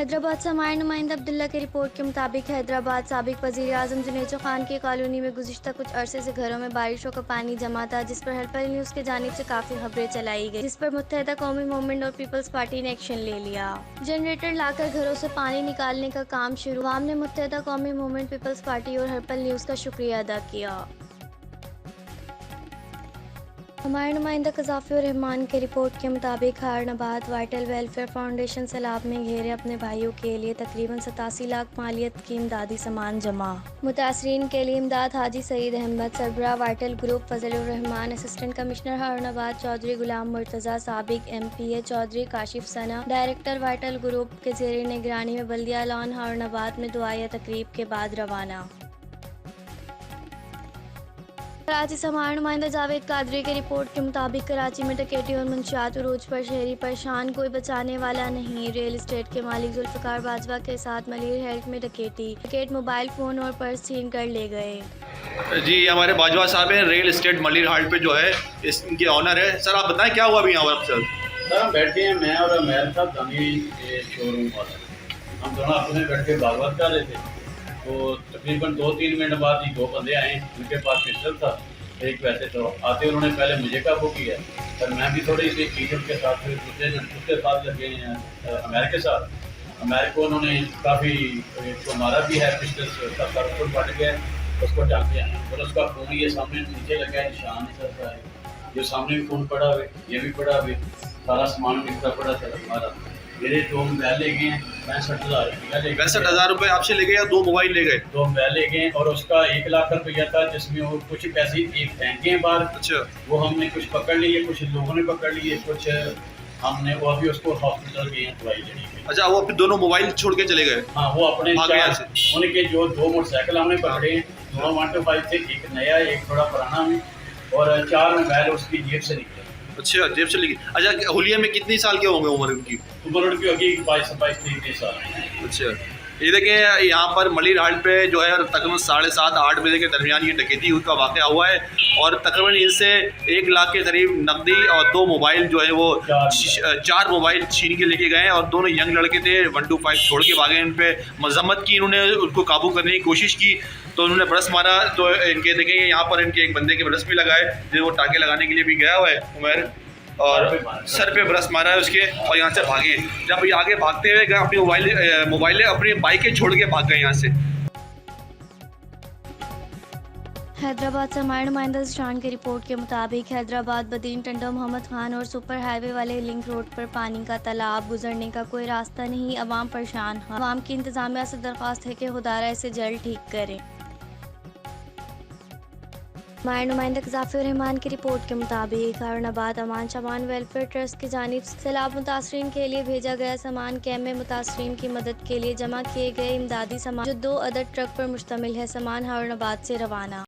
हैदराबाद से हमारे नुमाइंदा अब्दुल्ला की रिपोर्ट के मुताबिक हैदराबाद साबिक वज़ीर आज़म जुनेजो खान की कॉलोनी में गुज़िश्ता कुछ अरसे से घरों में बारिशों का पानी जमा था, जिस पर हर्पल न्यूज़ की जानिब से काफ़ी खबरें चलाई गई, जिस पर मुत्तहिदा कौमी मूवमेंट और पीपल्स पार्टी ने एक्शन ले लिया। जनरेटर लाकर घरों से पानी निकालने का काम शुरू। आवाम ने मुत्तहिदा कौमी मूवमेंट, पीपल्स पार्टी और हर्पल न्यूज़ का शुक्रिया अदा किया। हमारे नुमाइंदा कज़ाफ़ी और रहमान की रिपोर्ट के मुताबिक हारनाबाद वाइटल वेलफेयर फाउंडेशन सैलाब में घेरे अपने भाइयों के लिए तकरीबन 87 लाख मालियत की इमदादी सामान जमा। मुतासरीन के लिए इमदाद हाजी सईद अहमद, सरबराह vital group Fazlur Rahman, assistant commissioner Haroonabad Chaudhry Ghulam Murtaza, साबिक MPA Chaudhry Kashif Sana, director vital group के ज़ेर निगरानी में बल्दिया लॉन हारनाबाद में दुआया तकरीब के बाद रवाना। कराची से हमारे नुमाइंदा जावेद कादरी की रिपोर्ट के मुताबिक कराची में डकैती और मंशियात उरूज पर शहरी परेशान, कोई बचाने वाला नहीं। रियल एस्टेट के मालिक जुल्फ़िकार बाजवा के साथ मलिर हेल्थ में डकैती, डकैत मोबाइल फ़ोन और पर्स छीन कर ले गए। जी हमारे बाजवा साहब हैं, रियल एस्टेट मलिर हाल्ट पे जो है इनके ऑनर है। सर आप बताएं क्या हुआ अभी यहाँ पर? सर हम बैठे हैं, मैं और अमेर साहब दानी शोरूम वाला, हम दोनों अपने बैठ के बागवत कर रहे थे। तो तकरीबन 2-3 मिनट बाद ही 2 बंदे आए, उनके पास पिस्टल था। एक वैसे तो आते उन्होंने पहले मुझे काबू किया, पर मैं भी थोड़ी सी चीज़ उनके साथ उसके साथ लगे हैं अमेर के साथ। अमेर को उन्होंने काफ़ी उसको मारा भी है, पिस्टल से उसका सर फुल फट गया, उसको टाँग दिया और उसका खून ये सामने नीचे लगा है, निशान सर का है, जो सामने भी खून पड़ा हुआ, ये भी पड़ा हुआ, सारा सामान बिखरा पड़ा था हमारा। मेरे 2 मोबाइल ले गए, 65,000 रुपया ले गए। 65,000 रुपये आपसे ले गए या 2 मोबाइल ले गए? 2 मोबाइल ले गए और उसका 1 लाख रुपया था, जिसमें वो कुछ पैसे एक फेंके हैं बाहर। अच्छा, वो हमने कुछ पकड़ लिए, कुछ लोगों ने पकड़ लिए, कुछ हमने वो अभी उसको हॉस्पिटल गए हैं दवाई लेने के लिए। अच्छा वो अपने दोनों मोबाइल छोड़ के चले गए? हाँ, वो अपने भाग गए से? उनके जो 2 मोटरसाइकिल हमने पकड़े हैं, 2 125 थे, एक नया एक थोड़ा पुराना में, और 4 मोबाइल उसकी जेब से निकले। अच्छा जेब से लेके। अच्छा हुलिया में कितनी साल के होंगे उम्र उनकी? उम्र उनकी होगी 22-23 साल। अच्छा ये देखें यहाँ पर मलिर हाल्ट पे जो है तकरीबन 7:30-8 बजे के दरमियान ये डकैती का वाक़या हुआ है और तकरीबन इनसे 1 लाख के करीब नकदी और 2 मोबाइल जो है वो 4 मोबाइल छीन के लेके गए और दोनों यंग लड़के थे, 125 छोड़ के भागे। इन पे मजम्मत की, इन्होंने उनको काबू करने की कोशिश की तो उन्होंने ब्रश मारा, तो इनके देखेंगे यहाँ पर इनके एक बंदे के ब्रश भी लगाए, जो वो टाँके लगाने के लिए भी गया हुआ है उमर, और सर पे ब्रश मारा है उसके और यहाँ से भागे। जब ये आगे भागते हुए गए अपनी मोबाइलें अपनी बाइकें छोड़ के भाग गए यहाँ से। हैदराबाद से हमारे नुमाइंदा शान की रिपोर्ट के मुताबिक हैदराबाद बदीन टंडो मोहम्मद खान और सुपर हाईवे वाले लिंक रोड पर पानी का तालाब, गुजरने का कोई रास्ता नहीं, अवाम परेशान। अवाम की इंतजामिया से दरख्वास्त है कि खुदारा इसे जल्द ठीक करें। हमारे नुमाइंदा कज़ाफ़ी और रहमान की रिपोर्ट के मुताबिक हारनाबाद अमान शबान वेलफेयर ट्रस्ट की जानिब से सैलाब मुतासरीन के लिए भेजा गया सामान कैम्प में मुतासरीन की मदद के लिए जमा किए गए इमदादी सामान, जो 2 अदद ट्रक पर मुश्तमिल है। सामान हारनाबाद से रवाना।